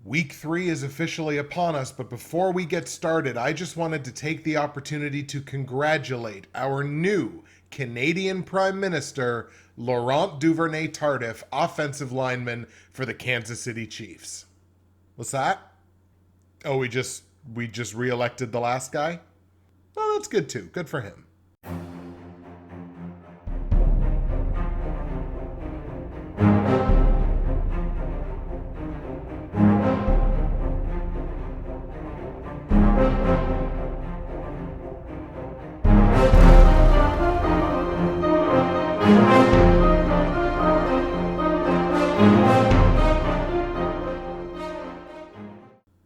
Week 3 is officially upon us, but before we get started, I just wanted to take the opportunity to congratulate our new Canadian Prime Minister, Laurent Duvernay-Tardif, offensive lineman for the Kansas City Chiefs. What's that? Oh, we just re-elected the last guy? Oh, that's good too. Good for him.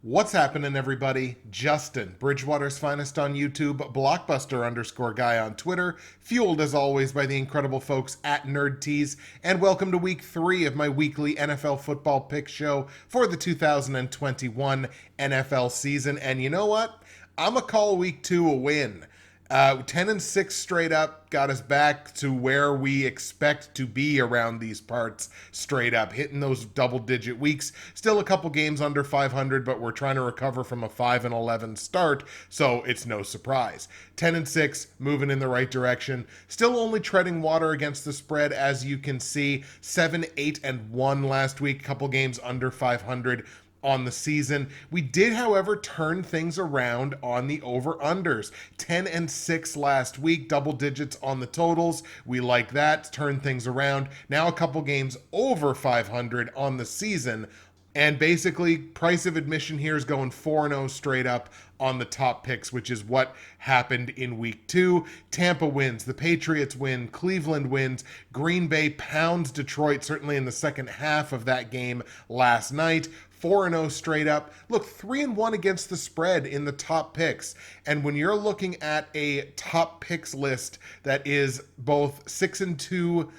What's happening, everybody? Justin, Bridgewater's finest on YouTube, blockbuster_guy on Twitter, fueled as always by the incredible folks at NerdTees, and welcome to week 3 of my weekly NFL football pick show for the 2021 NFL season. And you know what? I'm going to call week 2 a win. 10-6 straight up got us back to where we expect to be around these parts straight up, hitting those double-digit weeks. Still a couple games under 500, but we're trying to recover from a 5-11 start, so it's no surprise. 10-6, moving in the right direction. Still only treading water against the spread, as you can see. 7-8-1 last week, couple games under 500 on the season. We did, however, turn things around on the over-unders. 10-6 last week, double digits on the totals. We like that, turn things around. Now a couple games over 500 on the season. And basically, price of admission here is going 4-0 straight up on the top picks, which is what happened in week 2. Tampa wins, the Patriots win, Cleveland wins, Green Bay pounds Detroit, certainly in the second half of that game last night. 4-0 straight up. Look, 3-1 against the spread in the top picks. And when you're looking at a top picks list that is both 7-1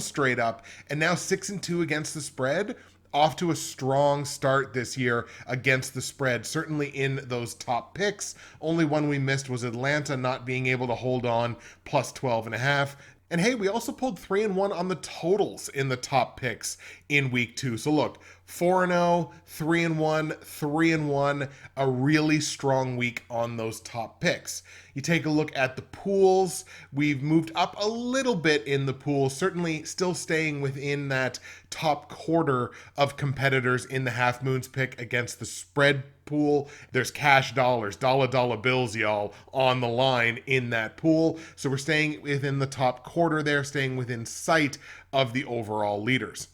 straight up, and now 6-2 against the spread, off to a strong start this year against the spread, certainly in those top picks. Only one we missed was Atlanta not being able to hold on, plus 12.5. And hey, we also pulled 3-1 on the totals in the top picks in week 2. So look, 4-0, 3-1, 3-1, a really strong week on those top picks. You take a look at the pools. We've moved up a little bit in the pool, certainly still staying within that top quarter of competitors in the Half Moons pick against the spread pool. There's cash dollars, dollar bills, y'all, on the line in that pool. So we're staying within the top quarter there, staying within sight of the overall leaders.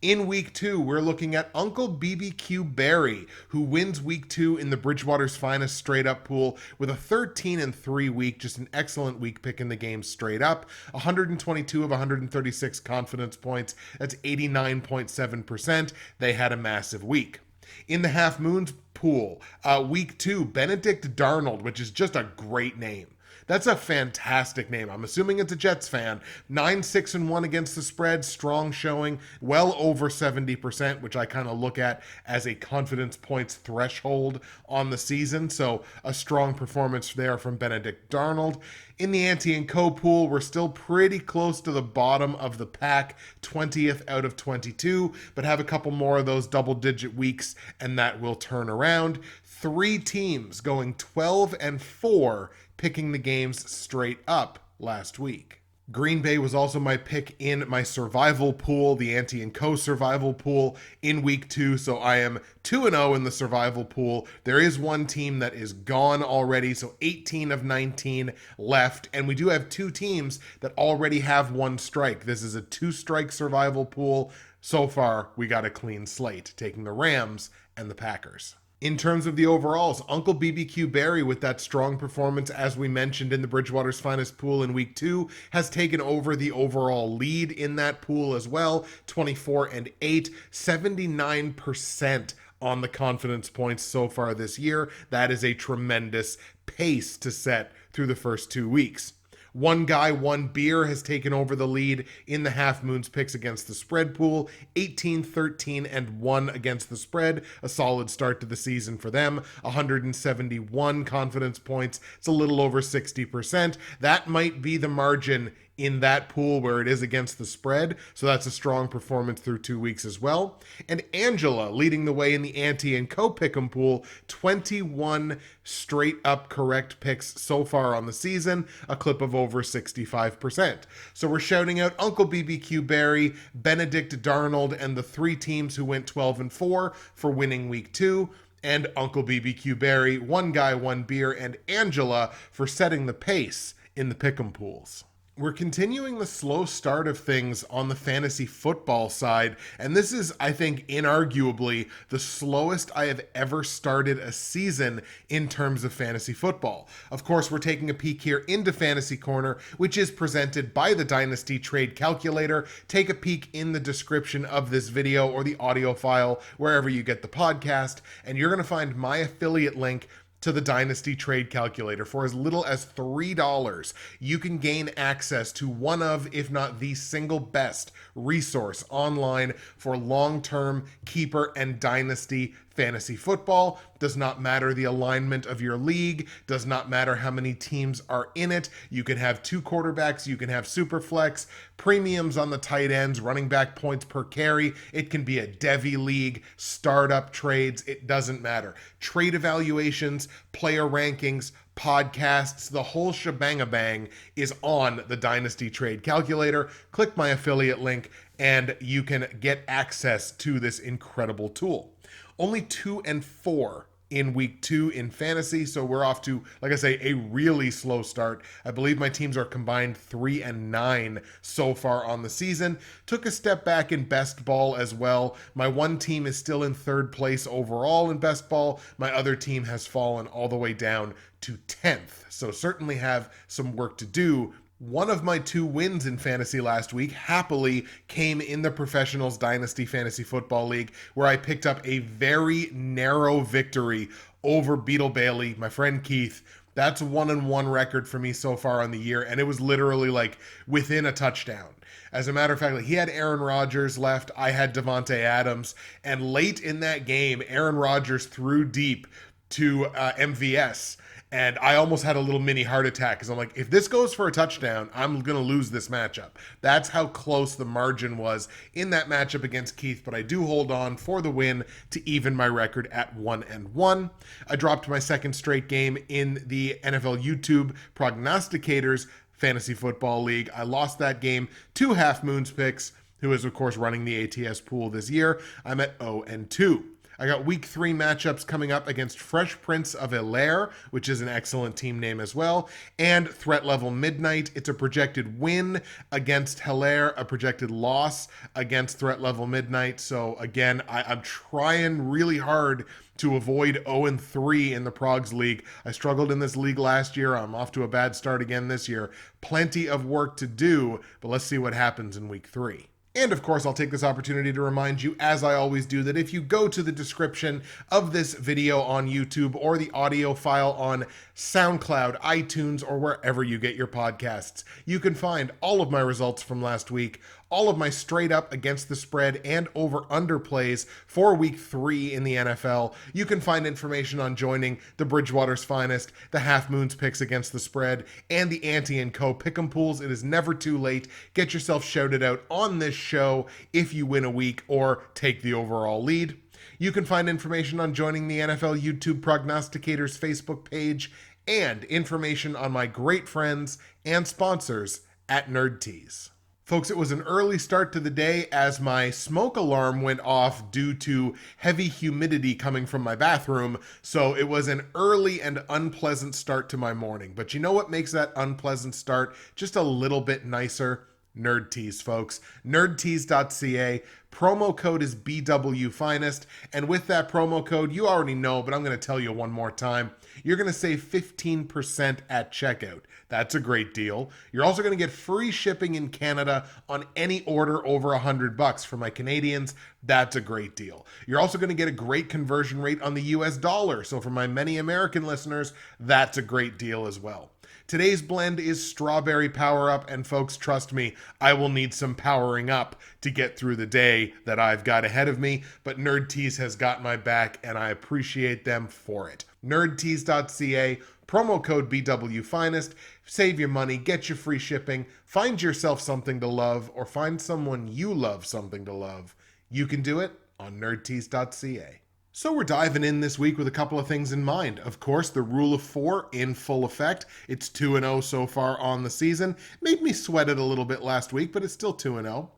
In week 2, we're looking at Uncle BBQ Barry, who wins week 2 in the Bridgewater's finest straight up pool with a 13-3 week, just an excellent week picking the game straight up. 122 of 136 confidence points. That's 89.7%. They had a massive week. In the Half Moons pool, week 2, Benedict Darnold, which is just a great name. That's a fantastic name. I'm assuming it's a Jets fan. 9-6-1 against the spread, strong showing, well over 70%, which I kind of look at as a confidence points threshold on the season. So a strong performance there from Benedict Darnold. In the Ante & Co pool, we're still pretty close to the bottom of the pack, 20th out of 22, but have a couple more of those double-digit weeks, and that will turn around. 3 teams going 12-4, picking the games straight up last week. Green Bay was also my pick in my survival pool, the Ante & Co survival pool in week 2, so I am 2-0 in the survival pool. There is one team that is gone already, so 18 of 19 left, and we do have 2 teams that already have 1 strike. This is a 2-strike survival pool. So far, we got a clean slate, taking the Rams and the Packers. In terms of the overalls, Uncle BBQ Barry, with that strong performance, as we mentioned in the Bridgewater's finest pool in week 2, has taken over the overall lead in that pool as well. 24-8, 79% on the confidence points so far this year. That is a tremendous pace to set through the first 2 weeks. One guy, one beer has taken over the lead in the Half Moons picks against the spread pool. 18-13-1 against the spread. A solid start to the season for them. 171 confidence points. It's a little over 60%. That might be the margin in that pool where it is against the spread. So that's a strong performance through 2 weeks as well. And Angela leading the way in the ante and co-pick'em pool, 21 straight up correct picks so far on the season, a clip of over 65%. So we're shouting out Uncle BBQ Barry, Benedict, Darnold, and the 3 teams who went 12-4 for winning week 2. And Uncle BBQ Barry, One Guy, One Beer, and Angela for setting the pace in the pick'em pools. We're continuing the slow start of things on the fantasy football side, and this is, I think, inarguably the slowest I have ever started a season in terms of fantasy football. Of course, we're taking a peek here into Fantasy Corner, which is presented by the Dynasty Trade Calculator. Take a peek in the description of this video or the audio file, wherever you get the podcast, and you're going to find my affiliate link to the Dynasty Trade Calculator. For as little as $3, you can gain access to one of, if not the single best resource online for long-term keeper and dynasty fantasy football. Does not matter the alignment of your league, does not matter how many teams are in it. You can have 2 quarterbacks, you can have super flex, premiums on the tight ends, running back points per carry. It can be a Devy league, startup trades, it doesn't matter. Trade evaluations, player rankings, podcasts, the whole shebang-a-bang is on the Dynasty Trade Calculator. Click my affiliate link and you can get access to this incredible tool. Only 2-4 in week 2 in fantasy, so we're off to, like I say, a really slow start. I believe my teams are combined 3-9 so far on the season. Took a step back in best ball as well. My one team is still in 3rd place overall in best ball. My other team has fallen all the way down to 10th, so certainly have some work to do. One of my 2 wins in fantasy last week happily came in the Professionals Dynasty Fantasy Football League, where I picked up a very narrow victory over Beetle Bailey, my friend Keith. That's a 1-1 record for me so far on the year, and it was literally like within a touchdown. As a matter of fact, he had Aaron Rodgers left, I had Devontae Adams, and late in that game, Aaron Rodgers threw deep to MVS. And I almost had a little mini heart attack because I'm like, if this goes for a touchdown, I'm going to lose this matchup. That's how close the margin was in that matchup against Keith, but I do hold on for the win to even my record at 1-1. I dropped my 2nd straight game in the NFL YouTube Prognosticators Fantasy Football League. I lost that game to HALFMOON's picks, who is, of course, running the ATS pool this year. I'm at 0-2. I got week 3 matchups coming up against Fresh Prince of Bel-Air, which is an excellent team name as well, and Threat Level Midnight. It's a projected win against Hilaire, a projected loss against Threat Level Midnight. So again, I'm trying really hard to avoid 0-3 in the Progs League. I struggled in this league last year. I'm off to a bad start again this year. Plenty of work to do, but let's see what happens in week 3. And of course, I'll take this opportunity to remind you, as I always do, that if you go to the description of this video on YouTube or the audio file on SoundCloud, iTunes, or wherever you get your podcasts, you can find all of my results from last week, all of my straight up against the spread and over under plays for week 3 in the NFL. You can find information on joining the Bridgewater's Finest, the HALFMOON's picks against the spread, and the Ante & Co. pick'em pools. It is never too late. Get yourself shouted out on this show if you win a week or take the overall lead. You can find information on joining the NFL YouTube Prognosticators Facebook page and information on my great friends and sponsors at Nerd Tees. Folks, it was an early start to the day as my smoke alarm went off due to heavy humidity coming from my bathroom, so it was an early and unpleasant start to my morning. But you know what makes that unpleasant start just a little bit nicer? Nerd Tees, folks. Nerdtees.ca. Promo code is BWFinest, and with that promo code, you already know, but I'm going to tell you one more time, you're going to save 15% at checkout. That's a great deal. You're also going to get free shipping in Canada on any order over $100 for my Canadians. That's a great deal. You're also going to get a great conversion rate on the US dollar. So for my many American listeners, that's a great deal as well. Today's blend is Strawberry Power Up, and folks, trust me, I will need some powering up to get through the day that I've got ahead of me, but Nerd Tees has got my back, and I appreciate them for it. Nerdtees.ca, Promo code BWFinest. Save your money, get your free shipping, find yourself something to love, or find someone you love something to love. You can do it on nerdtease.ca. So we're diving in this week with a couple of things in mind. Of course, the rule of 4 in full effect. It's 2-0 so far on the season. Made me sweat it a little bit last week, but it's still 2-0.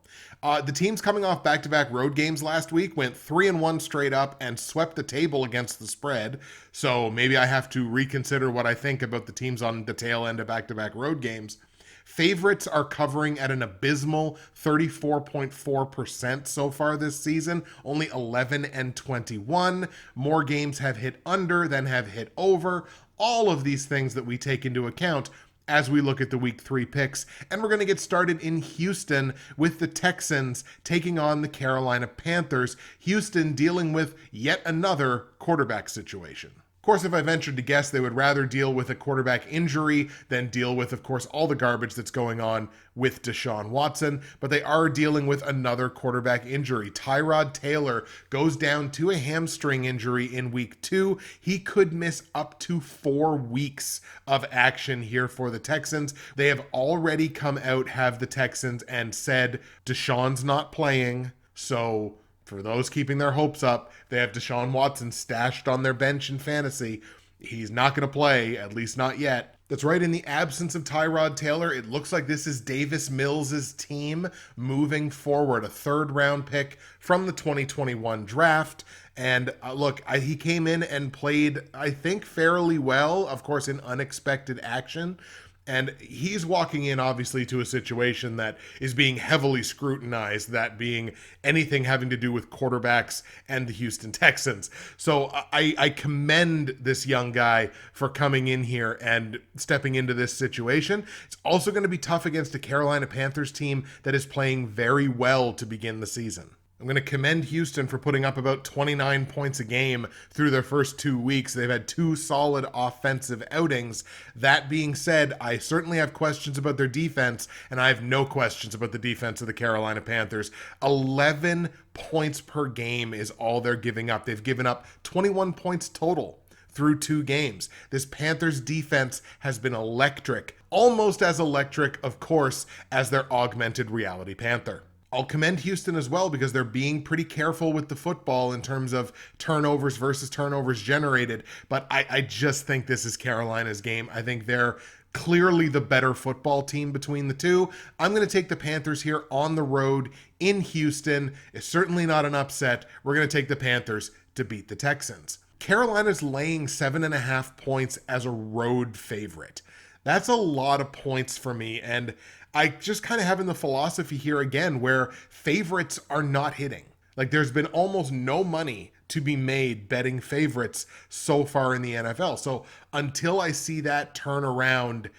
The teams coming off back-to-back road games last week went 3-1 straight up and swept the table against the spread. So maybe I have to reconsider what I think about the teams on the tail end of back-to-back road games. Favorites are covering at an abysmal 34.4% so far this season, only 11-21. More games have hit under than have hit over. All of these things that we take into account as we look at the week 3 picks. And we're going to get started in Houston with the Texans taking on the Carolina Panthers. Houston dealing with yet another quarterback situation. Of course, if I ventured to guess, they would rather deal with a quarterback injury than deal with, of course, all the garbage that's going on with Deshaun Watson. But they are dealing with another quarterback injury. Tyrod Taylor goes down to a hamstring injury in week 2. He could miss up to 4 weeks of action here for the Texans. They have already come out, have the Texans, and said Deshaun's not playing. So for those keeping their hopes up, they have Deshaun Watson stashed on their bench in fantasy. He's not going to play, at least not yet. That's right, in the absence of Tyrod Taylor, it looks like this is Davis Mills' team moving forward. A 3rd-round pick from the 2021 draft. And look, he came in and played, I think, fairly well, of course, in unexpected action. And he's walking in, obviously, to a situation that is being heavily scrutinized, that being anything having to do with quarterbacks and the Houston Texans. So I commend this young guy for coming in here and stepping into this situation. It's also going to be tough against a Carolina Panthers team that is playing very well to begin the season. I'm going to commend Houston for putting up about 29 points a game through their first 2 weeks. They've had 2 solid offensive outings. That being said, I certainly have questions about their defense, and I have no questions about the defense of the Carolina Panthers. 11 points per game is all they're giving up. They've given up 21 points total through 2 games. This Panthers defense has been electric, almost as electric, of course, as their augmented reality Panther. I'll commend Houston as well because they're being pretty careful with the football in terms of turnovers versus turnovers generated. But I just think this is Carolina's game. I think they're clearly the better football team between the two. I'm going to take the Panthers here on the road in Houston. It's certainly not an upset. We're going to take the Panthers to beat the Texans. Carolina's laying 7.5 points as a road favorite. That's a lot of points for me, and I just kind of having the philosophy here again where favorites are not hitting. Like there's been almost no money to be made betting favorites so far in the NFL. So until I see that turn around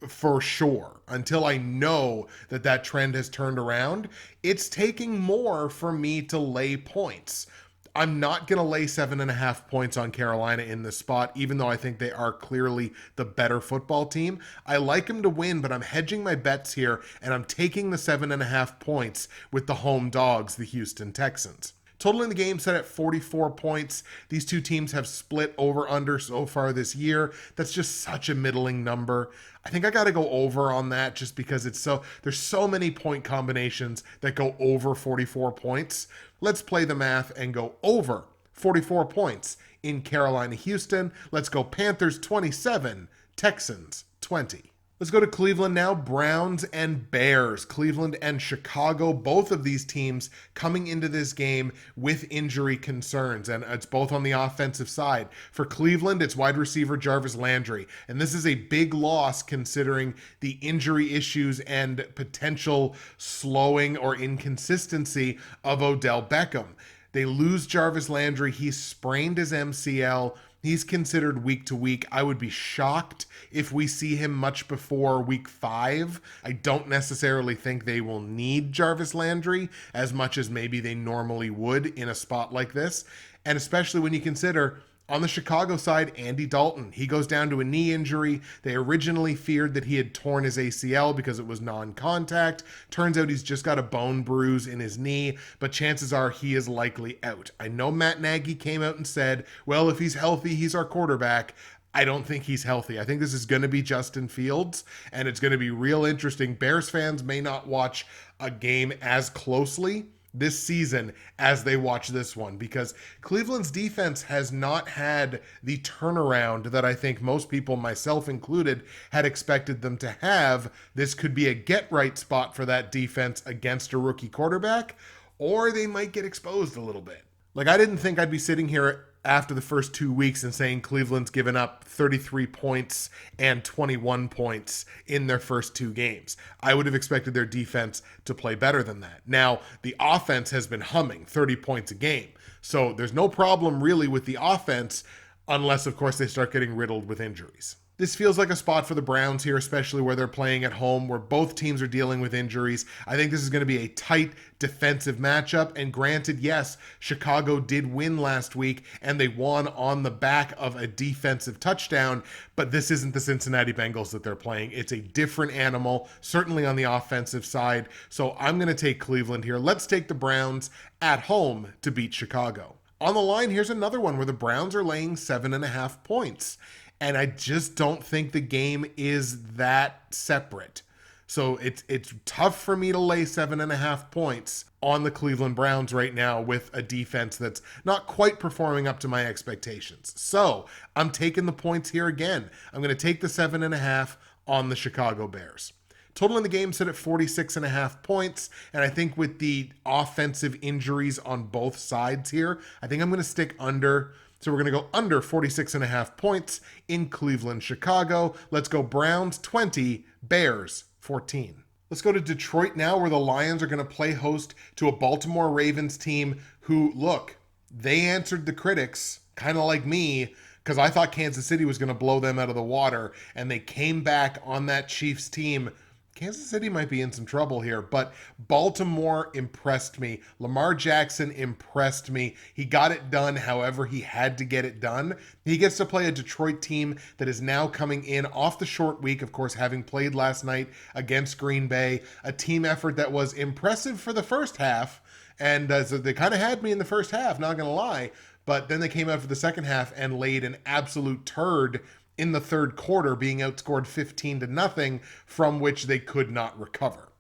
for sure, until I know that that trend has turned around, it's taking more for me to lay points. I'm not going to lay 7.5 points on Carolina in this spot, even though I think they are clearly the better football team. I like them to win, but I'm hedging my bets here, and I'm taking the 7.5 points with the home dogs, the Houston Texans. Total in the game set at 44 points. These two teams have split over-under so far this year. That's just such a middling number. I think I got to go over on that just because there's so many point combinations that go over 44 points. Let's play the math and go over 44 points in Carolina-Houston. Let's go Panthers 27, Texans 20. Let's go to Cleveland now. Browns and Bears. Cleveland and Chicago. Both of these teams coming into this game with injury concerns, and it's both on the offensive side. For Cleveland, it's wide receiver Jarvis Landry, and this is a big loss considering the injury issues and potential slowing or inconsistency of Odell Beckham. They lose Jarvis Landry. He sprained his MCL. He's considered week to week. I would be shocked if we see him much before week 5. I don't necessarily think they will need Jarvis Landry as much as maybe they normally would in a spot like this. And especially when you consider on the Chicago side, Andy Dalton, he goes down to a knee injury. They originally feared that he had torn his ACL because it was non-contact. Turns out he's just got a bone bruise in his knee, but chances are he is likely out. I know Matt Nagy came out and said, well, if he's healthy, he's our quarterback. I don't think he's healthy. I think this is going to be Justin Fields, and it's going to be real interesting. Bears fans may not watch a game as closely this season as they watch this one, because Cleveland's defense has not had the turnaround that I think most people, myself included, had expected them to have. This could be a get-right spot for that defense against a rookie quarterback, or they might get exposed a little bit. Like, I didn't think I'd be sitting here after the first 2 weeks and saying Cleveland's given up 33 points and 21 points in their first 2 games. I would have expected their defense to play better than that. Now, the offense has been humming 30 points a game. So there's no problem really with the offense, unless, of course, they start getting riddled with injuries. This feels like a spot for the Browns here, especially where they're playing at home, where both teams are dealing with injuries. I think this is going to be a tight defensive matchup. And granted, yes, Chicago did win last week, and they won on the back of a defensive touchdown, but this isn't the Cincinnati Bengals that they're playing. It's a different animal, certainly on the offensive side. So I'm going to take Cleveland here. Let's take the Browns at home to beat Chicago. On the line, here's another one where the Browns are laying 7.5 points. And I just don't think the game is that separate. So it's tough for me to lay 7.5 points on the Cleveland Browns right now with a defense that's not quite performing up to my expectations. So I'm taking the points here again. I'm going to take the 7.5 on the Chicago Bears. Total in the game set at 46.5 points. And I think with the offensive injuries on both sides here, I think I'm going to stick under. So we're going to go under 46.5 points in Cleveland, Chicago. Let's go Browns 20, Bears 14. Let's go to Detroit now, where the Lions are going to play host to a Baltimore Ravens team who, look, they answered the critics, kind of like me, because I thought Kansas City was going to blow them out of the water, and they came back on that Chiefs team. Kansas City might be in some trouble here, but Baltimore impressed me. Lamar Jackson impressed me. He got it done however he had to get it done. He gets to play a Detroit team that is now coming in off the short week, of course, having played last night against Green Bay, a team effort that was impressive for the first half, and so they kind of had me in the first half, not going to lie, but then they came out for the second half and laid an absolute turd in the third quarter, being outscored 15-0, from which they could not recover.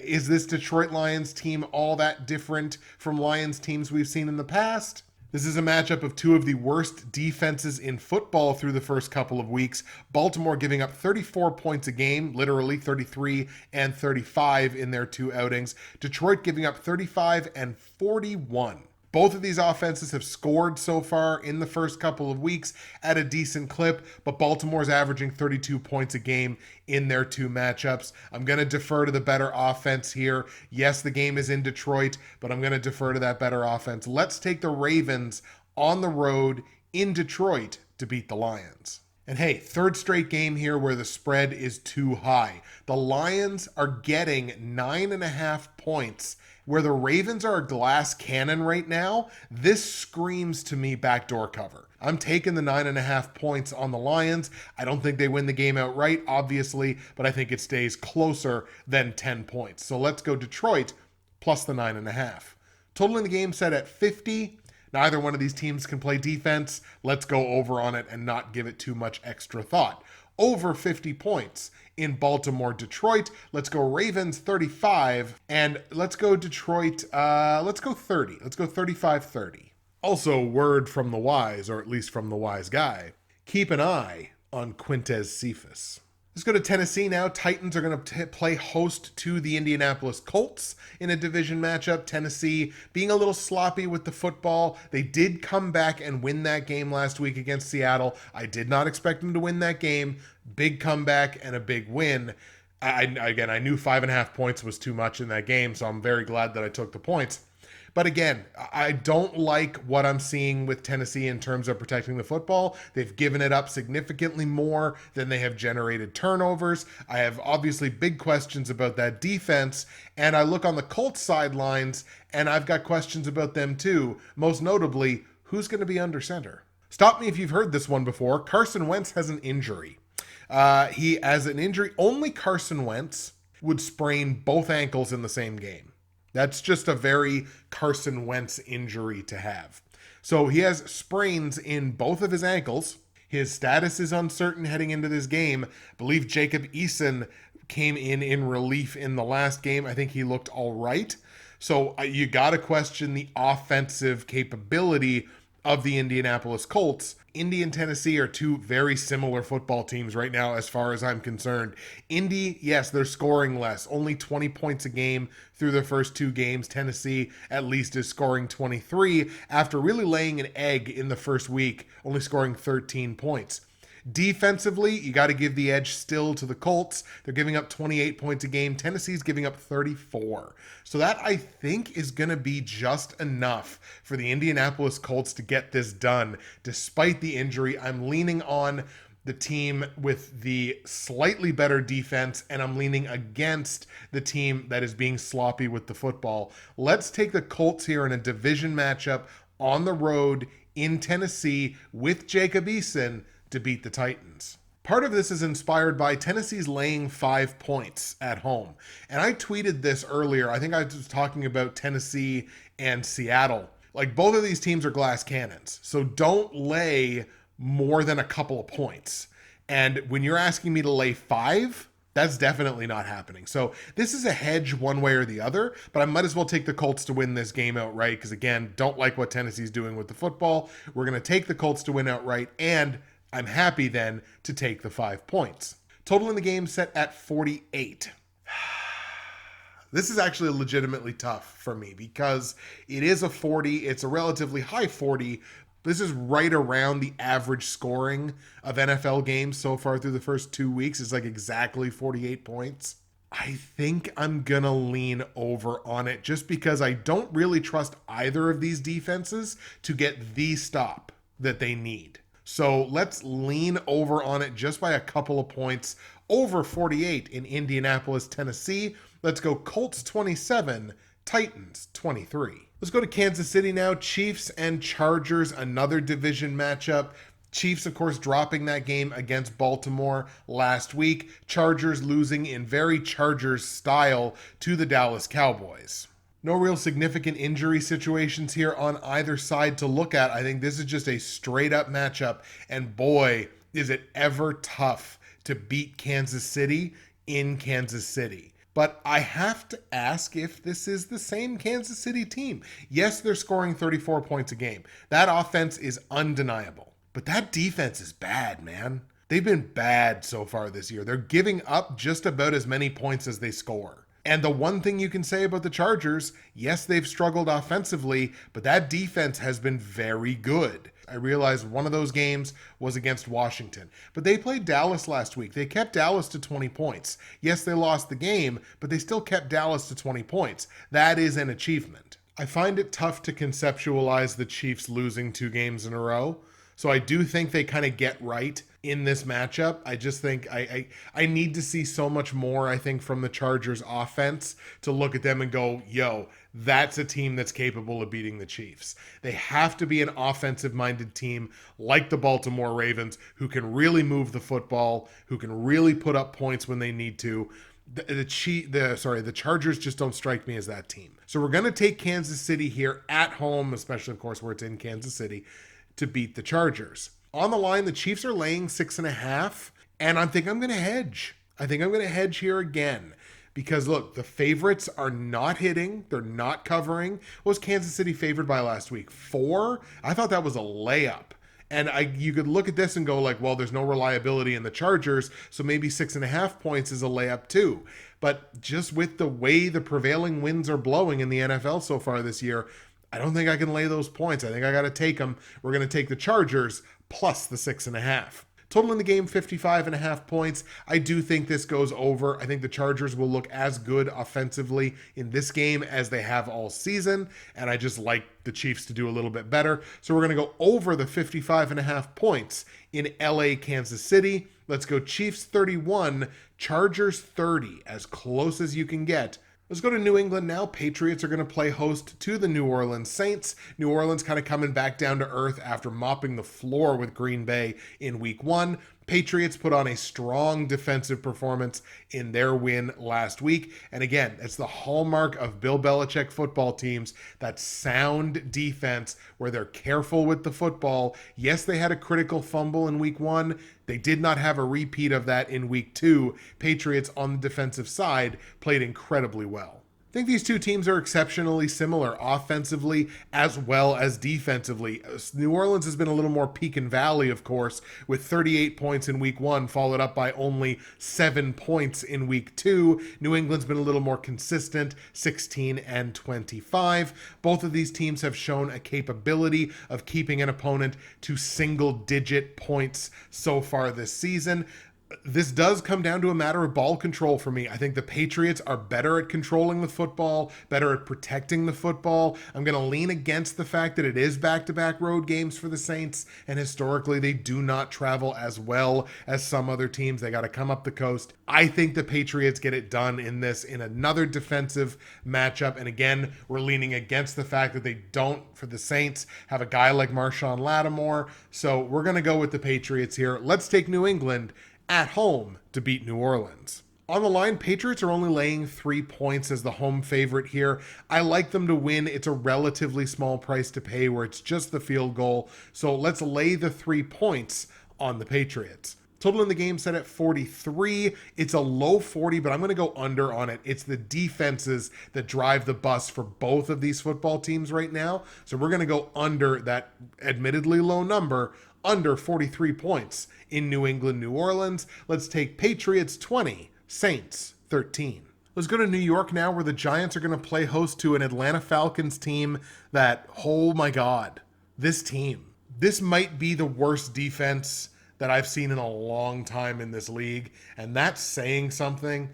Is this Detroit Lions team all that different from Lions teams we've seen in the past? This is a matchup of two of the worst defenses in football through the first couple of weeks. Baltimore giving up 34 points a game, literally 33 and 35 in their 2 outings. Detroit giving up 35 and 41. Both of these offenses have scored so far in the first couple of weeks at a decent clip, but Baltimore's averaging 32 points a game in their 2 matchups. I'm going to defer to the better offense here. Yes, the game is in Detroit, but I'm going to defer to that better offense. Let's take the Ravens on the road in Detroit to beat the Lions. And hey, third straight game here where the spread is too high. The Lions are getting 9.5 points. Where the Ravens are a glass cannon right now, this screams to me backdoor cover. I'm taking the 9.5 points on the Lions. I don't think they win the game outright, obviously, but I think it stays closer than 10 points. So let's go Detroit plus the 9.5. Total in the game set at 50. Neither one of these teams can play defense. Let's go over on it and not give it too much extra thought. Over 50 points in Baltimore, Detroit. Let's go Ravens 35, and let's go Detroit, let's go 30. Let's go 35-30. Also, word from the wise, or at least from the wise guy, keep an eye on Quintez Cephas. Let's go to Tennessee now. Titans are going to play host to the Indianapolis Colts in a division matchup. Tennessee being a little sloppy with the football. They did come back and win that game last week against Seattle. I did not expect them to win that game. Big comeback and a big win. I knew 5.5 points was too much in that game, so I'm very glad that I took the points. But again, I don't like what I'm seeing with Tennessee in terms of protecting the football. They've given it up significantly more than they have generated turnovers. I have obviously big questions about that defense, and I look on the Colts sidelines, and I've got questions about them too. Most notably, who's going to be under center? Stop me if you've heard this one before. Carson Wentz has an injury. He has an injury. Only Carson Wentz would sprain both ankles in the same game. That's just a very Carson Wentz injury to have. So he has sprains in both of his ankles. His status is uncertain heading into this game. I believe Jacob Eason came in relief in the last game. I think he looked all right. So you got to question the offensive capability of the Indianapolis Colts. Indy and Tennessee are two very similar football teams right now, as far as I'm concerned. Indy, yes, they're scoring less, only 20 points a game through their first two games. Tennessee, at least, is scoring 23 after really laying an egg in the first week, only scoring 13 points. Defensively, you got to give the edge still to the Colts. They're giving up 28 points a game. Tennessee's giving up 34. So that, I think, is going to be just enough for the Indianapolis Colts to get this done. Despite the injury, I'm leaning on the team with the slightly better defense, and I'm leaning against the team that is being sloppy with the football. Let's take the Colts here in a division matchup on the road in Tennessee with Jacob Eason to beat the Titans. Part of this is inspired by Tennessee's laying 5 points at home. And I tweeted this earlier. I think I was talking about Tennessee and Seattle. Like, both of these teams are glass cannons. So don't lay more than a couple of points. And when you're asking me to lay 5, that's definitely not happening. So this is a hedge one way or the other, but I might as well take the Colts to win this game outright because, again, don't like what Tennessee's doing with the football. We're going to take the Colts to win outright, and I'm happy then to take the 5 points. Total in the game set at 48. This is actually legitimately tough for me because it is a 40. It's a relatively high 40. This is right around the average scoring of NFL games so far through the first 2 weeks. It's like exactly 48 points. I think I'm going to lean over on it just because I don't really trust either of these defenses to get the stop that they need. So let's lean over on it just by a couple of points, over 48 in Indianapolis, Tennessee. Let's go Colts 27, Titans 23. Let's go to Kansas City now. Chiefs and Chargers, another division matchup. Chiefs, of course, dropping that game against Baltimore last week. Chargers losing in very Chargers style to the Dallas Cowboys. No real significant injury situations here on either side to look at. I think this is just a straight up matchup. And boy, is it ever tough to beat Kansas City in Kansas City. But I have to ask if this is the same Kansas City team. Yes, they're scoring 34 points a game. That offense is undeniable. But that defense is bad, man. They've been bad so far this year. They're giving up just about as many points as they score. And the one thing you can say about the Chargers, yes, they've struggled offensively, but that defense has been very good. I realized one of those games was against Washington, but they played Dallas last week. They kept Dallas to 20 points. Yes, they lost the game, but they still kept Dallas to 20 points. That is an achievement. I find it tough to conceptualize the Chiefs losing 2 games in a row. So I do think they kind of get right in this matchup. I just think I need to see so much more, I think, from the Chargers offense to look at them and go, yo, that's a team that's capable of beating the Chiefs. They have to be an offensive-minded team like the Baltimore Ravens who can really move the football, who can really put up points when they need to. The Chargers just don't strike me as that team. So we're going to take Kansas City here at home, especially, of course, where it's in Kansas City, to beat the Chargers. On the line, the Chiefs are laying 6.5, and I think I'm going to hedge. I think I'm going to hedge here again. Because, look, the favorites are not hitting. They're not covering. What was Kansas City favored by last week? 4? I thought that was a layup. And you could look at this and go like, well, there's no reliability in the Chargers, so maybe 6.5 points is a layup too. But just with the way the prevailing winds are blowing in the NFL so far this year, I don't think I can lay those points. I think I got to take them. We're going to take the Chargers plus the 6.5. Total in the game, 55.5 points. I do think this goes over. I think the Chargers will look as good offensively in this game as they have all season, and I just like the Chiefs to do a little bit better. So we're going to go over the 55.5 points in LA, Kansas City. Let's go Chiefs 31, Chargers 30, as close as you can get. Let's go to New England now. Patriots are going to play host to the New Orleans Saints. New Orleans kind of coming back down to earth after mopping the floor with Green Bay in week 1. Patriots put on a strong defensive performance in their win last week. And again, it's the hallmark of Bill Belichick football teams, that sound defense where they're careful with the football. Yes, they had a critical fumble in week 1. They did not have a repeat of that in week 2. Patriots on the defensive side played incredibly well. I think these two teams are exceptionally similar offensively as well as defensively. New Orleans has been a little more peak and valley, of course, with 38 points in week 1, followed up by only 7 points in week 2. New England's been a little more consistent, 16 and 25. Both of these teams have shown a capability of keeping an opponent to single-digit points so far this season. This does come down to a matter of ball control for me. I think the Patriots are better at controlling the football, better at protecting the football. I'm going to lean against the fact that it is back-to-back road games for the Saints, and historically they do not travel as well as some other teams. They got to come up the coast. I think the Patriots get it done in another defensive matchup. And again, we're leaning against the fact that they don't, for the Saints, have a guy like Marshawn Lattimore. So we're going to go with the Patriots here. Let's take New England at home to beat New Orleans. On the line, Patriots are only laying 3 points as the home favorite here. I like them to win. It's a relatively small price to pay where it's just the field goal. So let's lay the 3 points on the Patriots. Total in the game set at 43. It's a low 40, but I'm going to go under on it. It's the defenses that drive the bus for both of these football teams right now. So we're going to go under that admittedly low number, under 43 points in New England, New Orleans. Let's take Patriots 20, Saints 13. Let's go to New York now, where the Giants are going to play host to an Atlanta Falcons team that, oh my God, this might be the worst defense that I've seen in a long time in this league, and that's saying something.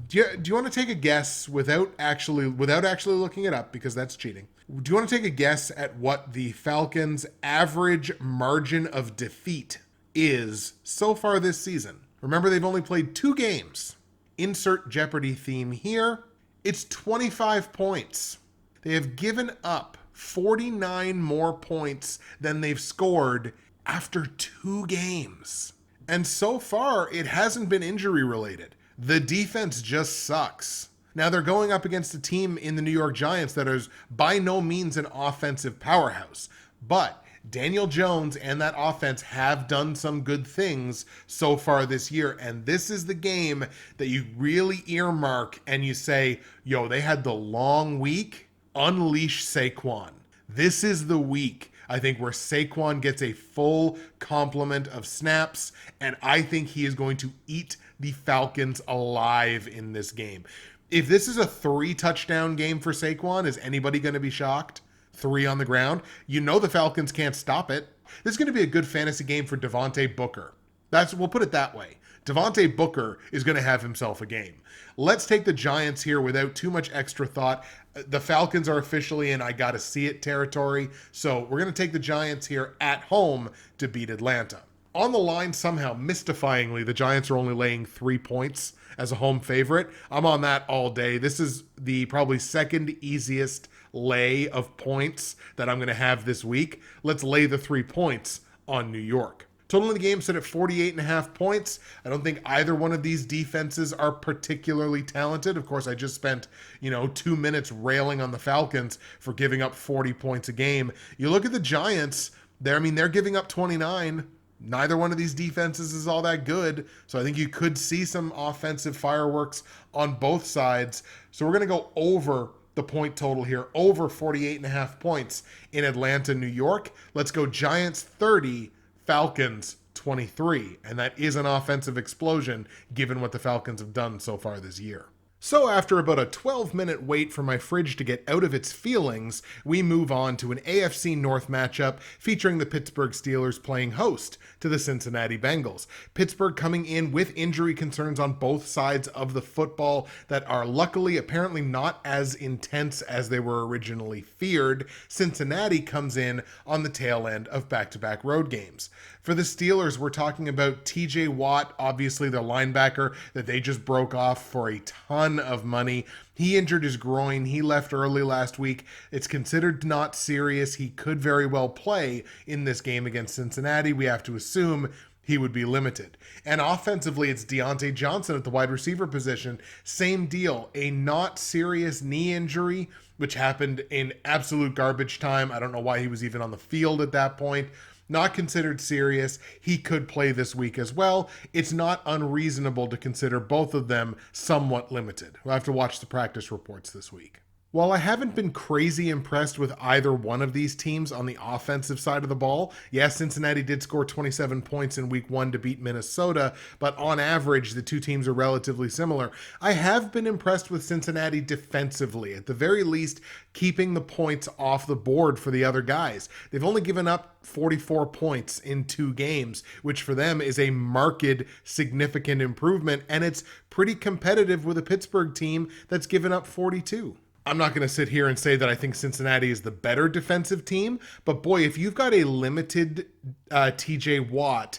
Do you want to take a guess without actually looking it up, because that's cheating? Do you want to take a guess at what the Falcons' average margin of defeat is so far this season? Remember, they've only played 2 games. Insert Jeopardy theme here. It's 25 points. They have given up 49 more points than they've scored after 2 games. And so far, it hasn't been injury related. The defense just sucks. Now, they're going up against a team in the New York Giants that is by no means an offensive powerhouse. But Daniel Jones and that offense have done some good things so far this year. And this is the game that you really earmark and you say, yo, they had the long week. Unleash Saquon. This is the week, I think, where Saquon gets a full complement of snaps, and I think he is going to eat the Falcons alive in this game. If this is a 3-touchdown game for Saquon, is anybody going to be shocked? 3 on the ground. You know the Falcons can't stop it. This is going to be a good fantasy game for Devontae Booker. We'll put it that way. Devontae Booker is going to have himself a game. Let's take the Giants here without too much extra thought. The Falcons are officially in I gotta see it territory, so we're going to take the Giants here at home to beat Atlanta. On the line, somehow, mystifyingly, the Giants are only laying 3 points as a home favorite. I'm on that all day. This is the probably second easiest lay of points that I'm going to have this week. Let's lay the 3 points on New York. Total in the game set at 48.5 points. I don't think either one of these defenses are particularly talented. Of course, I just spent, 2 minutes railing on the Falcons for giving up 40 points a game. You look at the Giants, they're giving up 29. Neither one of these defenses is all that good. So I think you could see some offensive fireworks on both sides. So we're going to go over the point total here, over 48.5 points in Atlanta, New York. Let's go Giants 30, Falcons 23. And that is an offensive explosion given what the Falcons have done so far this year. So after about a 12-minute wait for my fridge to get out of its feelings, we move on to an AFC North matchup featuring the Pittsburgh Steelers playing host to the Cincinnati Bengals. Pittsburgh coming in with injury concerns on both sides of the football that are luckily apparently not as intense as they were originally feared. Cincinnati comes in on the tail end of back-to-back road games. For the Steelers, we're talking about TJ Watt, obviously the linebacker that they just broke off for a ton of money. He injured his groin. He left early last week. It's considered not serious. He could very well play in this game against Cincinnati. We have to assume he would be limited. And offensively, it's Deontay Johnson at the wide receiver position. Same deal. A not serious knee injury, which happened in absolute garbage time. I don't know why he was even on the field at that point. Not considered serious. He could play this week as well. It's not unreasonable to consider both of them somewhat limited. We'll have to watch the practice reports this week. While I haven't been crazy impressed with either one of these teams on the offensive side of the ball, yes, Cincinnati did score 27 points in week 1 to beat Minnesota, but on average, the two teams are relatively similar. I have been impressed with Cincinnati defensively, at the very least, keeping the points off the board for the other guys. They've only given up 44 points in 2 games, which for them is a marked, significant improvement, and it's pretty competitive with a Pittsburgh team that's given up 42. I'm not going to sit here and say that I think Cincinnati is the better defensive team, but boy, if you've got a limited TJ Watt,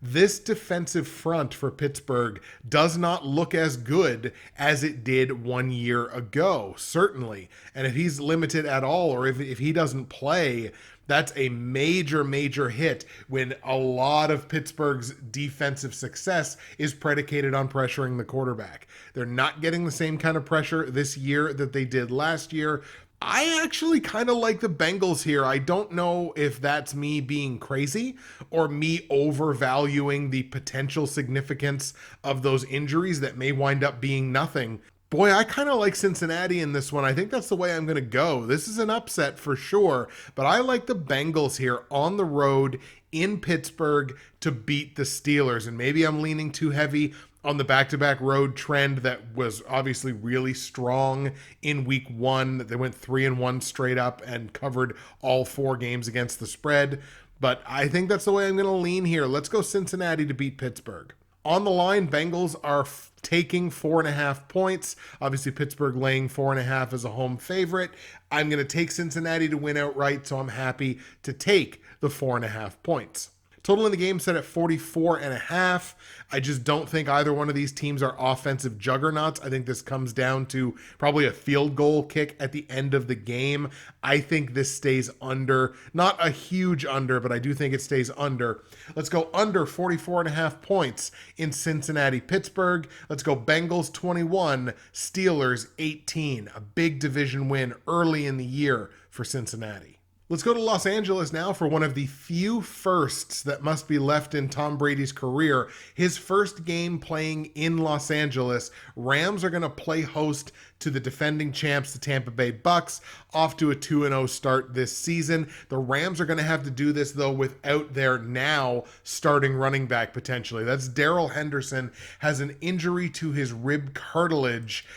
this defensive front for Pittsburgh does not look as good as it did 1 year ago, certainly. And if he's limited at all, or if he doesn't play, that's a major, major hit when a lot of Pittsburgh's defensive success is predicated on pressuring the quarterback. They're not getting the same kind of pressure this year that they did last year. I actually kind of like the Bengals here. I don't know if that's me being crazy or me overvaluing the potential significance of those injuries that may wind up being nothing. Boy, I kind of like Cincinnati in this one. I think that's the way I'm going to go. This is an upset for sure, but I like the Bengals here on the road in Pittsburgh to beat the Steelers. And maybe I'm leaning too heavy on the back-to-back road trend that was obviously really strong in week 1. They went 3-1 straight up and covered all 4 games against the spread. But I think that's the way I'm going to lean here. Let's go Cincinnati to beat Pittsburgh. On the line, Bengals are taking 4.5 points. Obviously, Pittsburgh laying 4.5 as a home favorite. I'm going to take Cincinnati to win outright, so I'm happy to take the 4.5 points. Total in the game set at 44.5. I just don't think either one of these teams are offensive juggernauts. I think this comes down to probably a field goal kick at the end of the game. I think this stays under. Not a huge under, but I do think it stays under. Let's go under 44.5 points in Cincinnati-Pittsburgh. Let's go Bengals 21, Steelers 18. A big division win early in the year for Cincinnati. Let's go to Los Angeles now for one of the few firsts that must be left in Tom Brady's career. His first game playing in Los Angeles. Rams are going to play host to the defending champs, the Tampa Bay Bucks, off to a 2-0 start this season. The Rams are going to have to do this, though, without their now starting running back, potentially. That's Darrell Henderson, has an injury to his rib cartilage.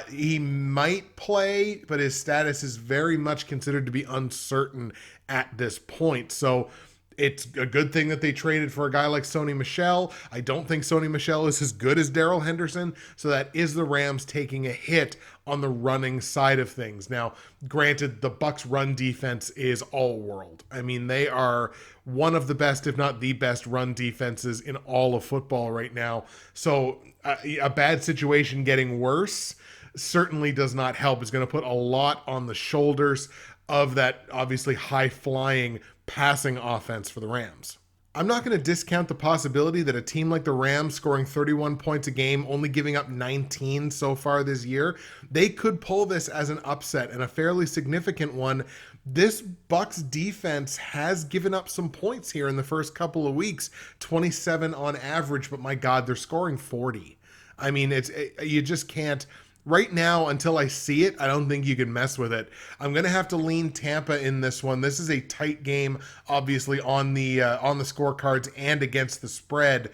He might play, but his status is very much considered to be uncertain at this point. So it's a good thing that they traded for a guy like Sony Michel. I don't think Sony Michel is as good as Darrell Henderson, so that is the Rams taking a hit on the running side of things. Now, granted, the Bucs run defense is all world. I mean, they are one of the best, if not the best, run defenses in all of football right now. So a bad situation getting worse certainly does not help. It's going to put a lot on the shoulders of that obviously high-flying passing offense for the Rams. I'm not going to discount the possibility that a team like the Rams, scoring 31 points a game, only giving up 19 so far this year, they could pull this as an upset, and a fairly significant one. This Bucs defense has given up some points here in the first couple of weeks, 27 on average, but my God, they're scoring 40. I mean, you just can't. Right now, until I see it, I don't think you can mess with it. I'm going to have to lean Tampa in this one. This is a tight game, obviously, on the scorecards and against the spread.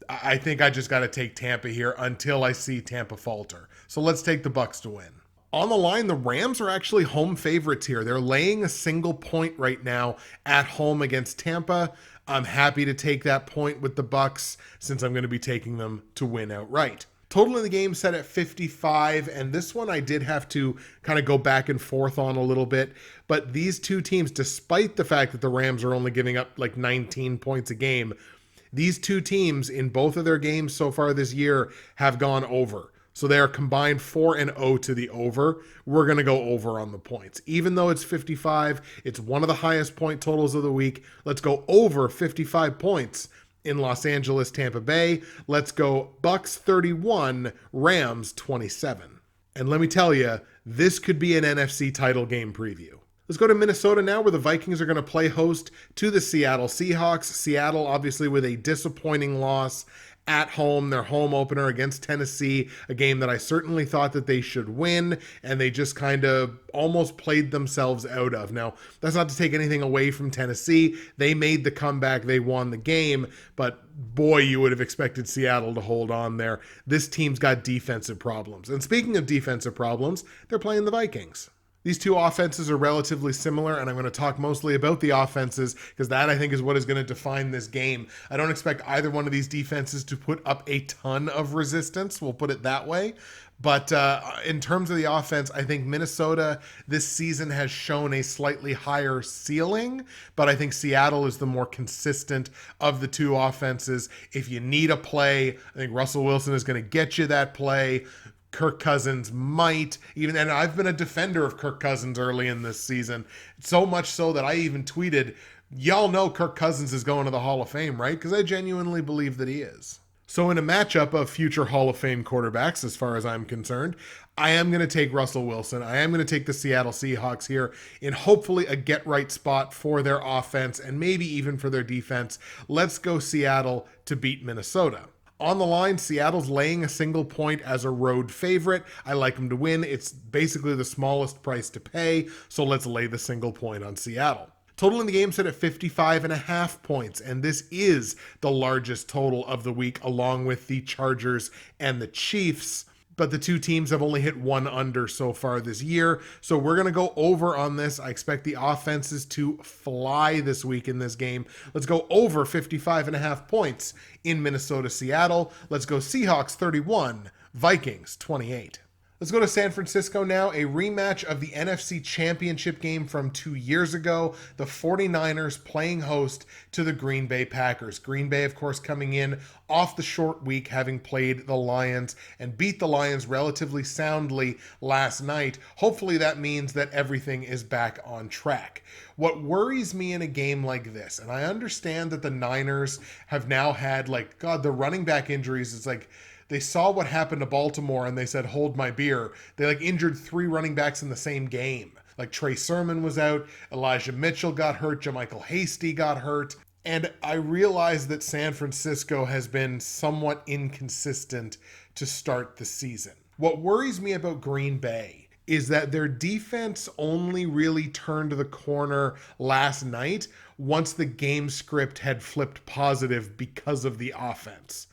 I think I just got to take Tampa here until I see Tampa falter. So let's take the Bucs to win. On the line, the Rams are actually home favorites here. They're laying a single point right now at home against Tampa. I'm happy to take that point with the Bucs since I'm going to be taking them to win outright. Total in the game set at 55, and this one I did have to kind of go back and forth on a little bit. But these two teams, despite the fact that the Rams are only giving up like 19 points a game, these two teams in both of their games so far this year have gone over. So they are combined 4-0 to the over. We're going to go over on the points. Even though it's 55, it's one of the highest point totals of the week. Let's go over 55 points In Los Angeles, Tampa Bay, let's go Bucks 31, Rams 27. And let me tell you, this could be an NFC title game preview. Let's go to Minnesota now, where the Vikings are going to play host to the Seattle Seahawks. Seattle, obviously, with a disappointing loss at home, their home opener against Tennessee, a game that I certainly thought that they should win, and they just kind of almost played themselves out of. Now, that's not to take anything away from Tennessee. They made the comeback, they won the game, but boy, you would have expected Seattle to hold on there. This team's got defensive problems. And speaking of defensive problems, they're playing the Vikings. These two offenses are relatively similar, and I'm going to talk mostly about the offenses because that, I think, is what is going to define this game. I don't expect either one of these defenses to put up a ton of resistance, we'll put it that way. But in terms of the offense, I think Minnesota this season has shown a slightly higher ceiling, but I think Seattle is the more consistent of the two offenses. If you need a play, I think Russell Wilson is going to get you that play. Kirk Cousins might even, and I've been a defender of Kirk Cousins early in this season, so much so that I even tweeted, y'all know Kirk Cousins is going to the Hall of Fame, right? Because I genuinely believe that he is. So in a matchup of future Hall of Fame quarterbacks, as far as I'm concerned, I am going to take Russell Wilson. I am going to take the Seattle Seahawks here in hopefully a get-right spot for their offense and maybe even for their defense. Let's go Seattle to beat Minnesota. On the line, Seattle's laying a single point as a road favorite. I like them to win. It's basically the smallest price to pay, so let's lay the single point on Seattle. Total in the game set at 55.5 points, and this is the largest total of the week, along with the Chargers and the Chiefs. But the two teams have only hit one under so far this year. So we're going to go over on this. I expect the offenses to fly this week in this game. Let's go over 55.5 points in Minnesota, Seattle. Let's go Seahawks 31, Vikings 28. Let's go to San Francisco now, a rematch of the NFC Championship game from 2 years ago. The 49ers playing host to the Green Bay Packers. Green Bay, of course, coming in off the short week, having played the Lions and beat the Lions relatively soundly last night. Hopefully that means that everything is back on track. What worries me in a game like this, and I understand that the Niners have now had, the running back injuries, it's like, they saw what happened to Baltimore and they said, hold my beer. They injured 3 running backs in the same game. Trey Sermon was out, Elijah Mitchell got hurt, JaMychal Hasty got hurt. And I realize that San Francisco has been somewhat inconsistent to start the season. What worries me about Green Bay is that their defense only really turned the corner last night once the game script had flipped positive because of the offense.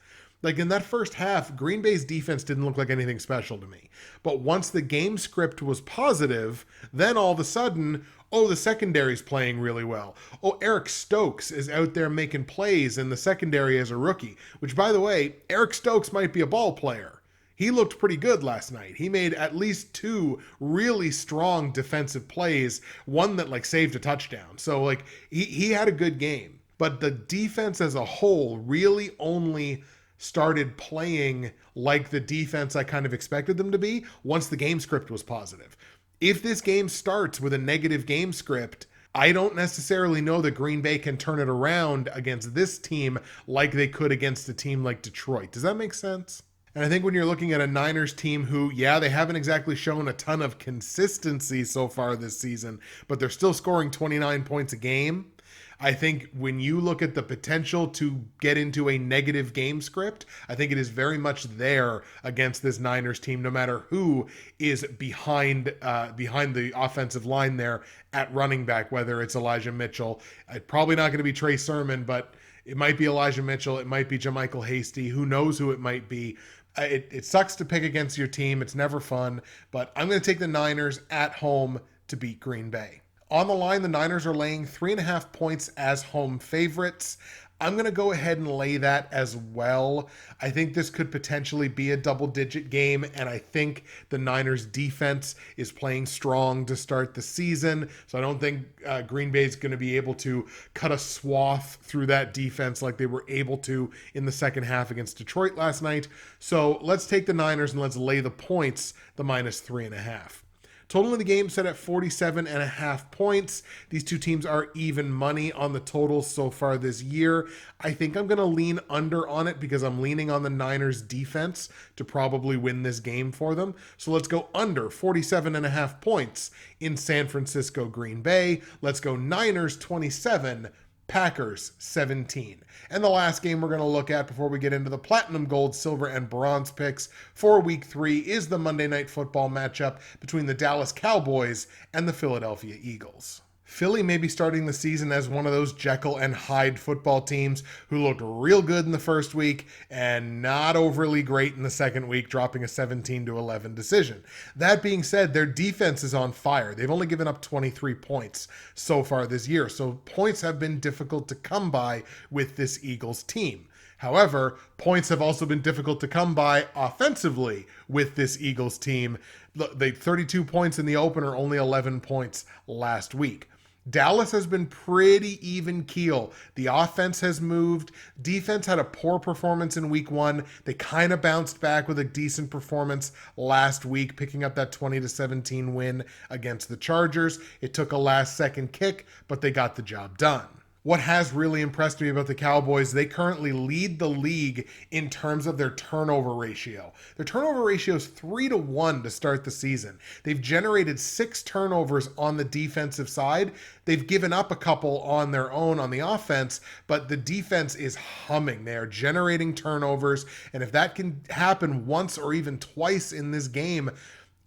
In that first half, Green Bay's defense didn't look like anything special to me. But once the game script was positive, then all of a sudden, the secondary's playing really well. Eric Stokes is out there making plays in the secondary as a rookie, which, by the way, Eric Stokes might be a ball player. He looked pretty good last night. He made at least 2 really strong defensive plays, one that saved a touchdown. So he had a good game. But the defense as a whole really only started playing like the defense I kind of expected them to be once the game script was positive. If this game starts with a negative game script, I don't necessarily know that Green Bay can turn it around against this team like they could against a team like Detroit. Does that make sense? And I think when you're looking at a Niners team who, they haven't exactly shown a ton of consistency so far this season, but they're still scoring 29 points a game. I think when you look at the potential to get into a negative game script, I think it is very much there against this Niners team, no matter who is behind the offensive line there at running back, whether it's Elijah Mitchell. Probably not going to be Trey Sermon, but it might be Elijah Mitchell. It might be JaMychal Hasty. Who knows who it might be. It sucks to pick against your team. It's never fun, but I'm going to take the Niners at home to beat Green Bay. On the line, the Niners are laying 3.5 points as home favorites. I'm going to go ahead and lay that as well. I think this could potentially be a double-digit game, and I think the Niners' defense is playing strong to start the season, so I don't think Green Bay is going to be able to cut a swath through that defense like they were able to in the second half against Detroit last night. So let's take the Niners and let's lay the points, the -3.5. Total in the game set at 47.5 points. These two teams are even money on the totals so far this year. I think I'm going to lean under on it because I'm leaning on the Niners defense to probably win this game for them. So let's go under 47.5 points in San Francisco, Green Bay. Let's go Niners 27, Packers 17. And the last game we're going to look at before we get into the platinum, gold, silver, and bronze picks for week 3 is the Monday Night Football matchup between the Dallas Cowboys and the Philadelphia Eagles. Philly may be starting the season as one of those Jekyll and Hyde football teams who looked real good in the first week and not overly great in the second week, dropping a 17-11 decision. That being said, their defense is on fire. They've only given up 23 points so far this year, so points have been difficult to come by with this Eagles team. However, points have also been difficult to come by offensively with this Eagles team. They 32 points in the opener, only 11 points last week. Dallas has been pretty even keel. The offense has moved. Defense had a poor performance in week 1. They kind of bounced back with a decent performance last week, picking up that 20-17 win against the Chargers. It took a last-second kick, but they got the job done. What has really impressed me about the Cowboys, they currently lead the league in terms of their turnover ratio. Their turnover ratio is 3-1 to start the season. They've generated 6 turnovers on the defensive side. They've given up a couple on their own on the offense, but the defense is humming. They are generating turnovers, and if that can happen once or even twice in this game,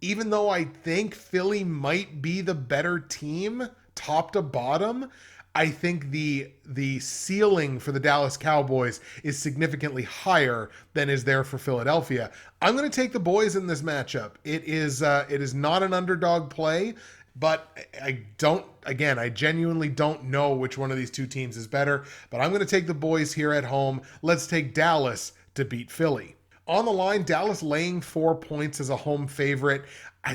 even though I think Philly might be the better team, top to bottom, I think the ceiling for the Dallas Cowboys is significantly higher than is there for Philadelphia. I'm going to take the boys in this matchup. It is not an underdog play, but I genuinely don't know which one of these two teams is better, but I'm going to take the boys here at home. Let's take Dallas to beat Philly. On the line, Dallas laying 4 points as a home favorite.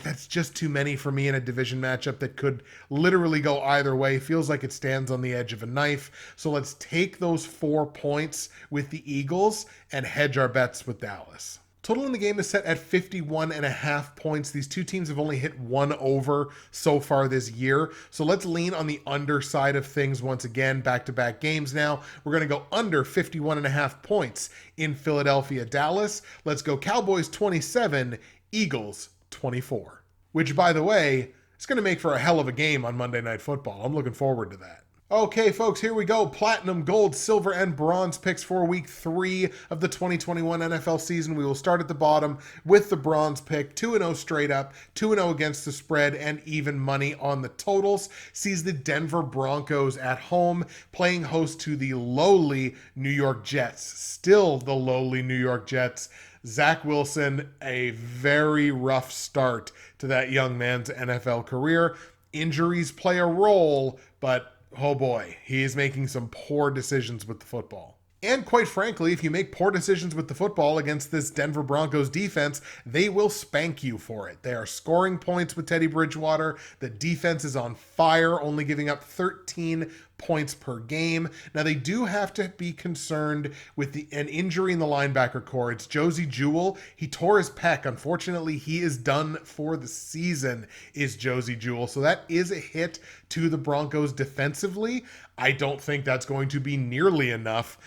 That's just too many for me in a division matchup that could literally go either way. Feels like it stands on the edge of a knife. So let's take those 4 points with the Eagles and hedge our bets with Dallas. Total in the game is set at 51.5 points. These two teams have only hit 1 over so far this year. So let's lean on the underside of things once again, back-to-back games now. We're going to go under 51.5 points in Philadelphia, Dallas. Let's go Cowboys 27, Eagles 24. Which, by the way, is going to make for a hell of a game on Monday Night Football. I'm looking forward to that. Okay, folks, here we go. Platinum, gold, silver, and bronze picks for week 3 of the 2021 NFL season. We will start at the bottom with the bronze pick. 2-0 straight up, 2-0 against the spread, and even money on the totals. Sees the Denver Broncos at home, playing host to the lowly New York Jets. Still the lowly New York Jets. Zach Wilson, a very rough start to that young man's NFL career. Injuries play a role, but oh boy, he is making some poor decisions with the football. And quite frankly, if you make poor decisions with the football against this Denver Broncos defense, they will spank you for it. They are scoring points with Teddy Bridgewater. The defense is on fire, only giving up 13 points per game. Now, they do have to be concerned with an injury in the linebacker core. It's Josie Jewell. He tore his pec. Unfortunately, he is done for the season, is Josie Jewell. So that is a hit to the Broncos defensively. I don't think that's going to be nearly enough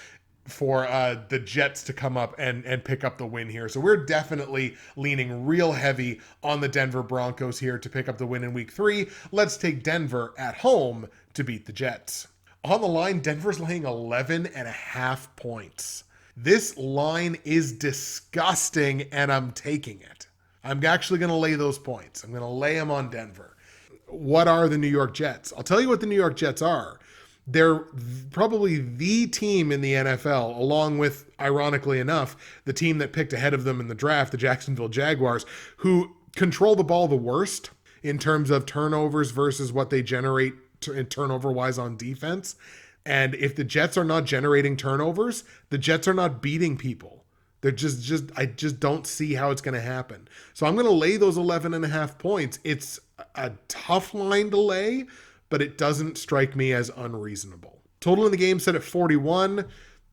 for the Jets to come up and pick up the win here. So we're definitely leaning real heavy on the Denver Broncos here to pick up the win in week 3. Let's take Denver at home to beat the Jets. On the line, Denver's laying 11.5 points. This line is disgusting, and I'm taking it. I'm actually going to lay those points. I'm going to lay them on Denver. What are the New York Jets? I'll tell you what the New York Jets are. They're probably the team in the NFL, along with, ironically enough, the team that picked ahead of them in the draft, the Jacksonville Jaguars, who control the ball the worst in terms of turnovers versus what they generate turnover-wise on defense. And if the Jets are not generating turnovers, the Jets are not beating people. They're I just don't see how it's going to happen. So I'm going to lay those 11.5 points. It's a tough line to lay, but it doesn't strike me as unreasonable. Total in the game set at 41.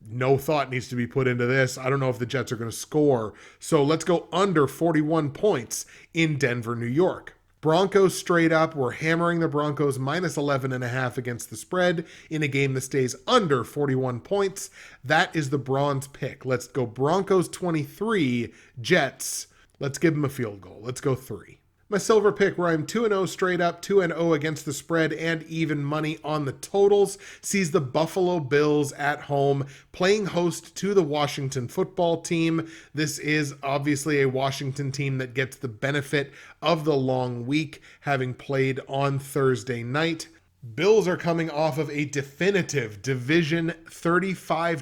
No thought needs to be put into this. I don't know if the Jets are going to score. So let's go under 41 points in Denver, New York. Broncos straight up. We're hammering the Broncos minus 11.5 against the spread in a game that stays under 41 points. That is the bronze pick. Let's go Broncos 23, Jets. Let's give them a field goal. Let's go 3. My silver pick, where I'm 2-0 straight up, 2-0 against the spread, and even money on the totals, sees the Buffalo Bills at home playing host to the Washington football team. This is obviously a Washington team that gets the benefit of the long week, having played on Thursday night. Bills are coming off of a definitive division 35-0